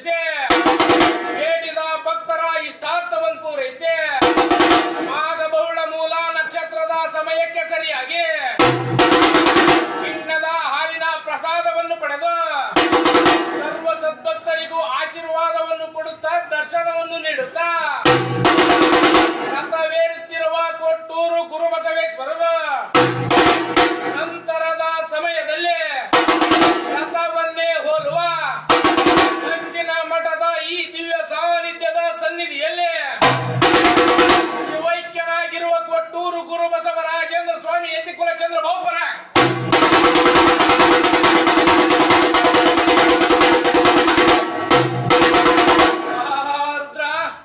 ನೆರವೇರಿಸಿ ಬೇಡಿದ ಭಕ್ತರ ಇಷ್ಟಾರ್ಥವನ್ನು ಪೂರೈಸಿ ಮಾಘ ಬಹುಳ ಮೂಲ ನಕ್ಷತ್ರದ ಸಮಯಕ್ಕೆ ಸರಿಯಾಗಿ ಚಿನ್ನದ ಹಾಲಿನ ಪ್ರಸಾದವನ್ನು ಪಡೆದು ಸರ್ವ ಸದ್ಭಕ್ತರಿಗೂ ಆಶೀರ್ವಾದವನ್ನು ಕೊಡುತ್ತಾ ದರ್ಶನವನ್ನು ನೀಡುತ್ತಾ ರಥವೇರುತ್ತಿರುವ ಕೊಟ್ಟೂರು ಗುರುಬಸವೇಶ್ವರರು ನಂತರದ ಸಮಯದಲ್ಲಿ ರಥವನ್ನೇ ಹೋಲುವ ದಕ್ಷಿಣ ಮಠದ ಈ ದಿವ್ಯ ಸಾನ್ನಿಧ್ಯದ ಸನ್ನಿಧಿಯಲ್ಲಿ ಶಿವೈಕ್ಯನಾಗಿರುವ ಕೊಟ್ಟೂರು ಗುರುಬಸವ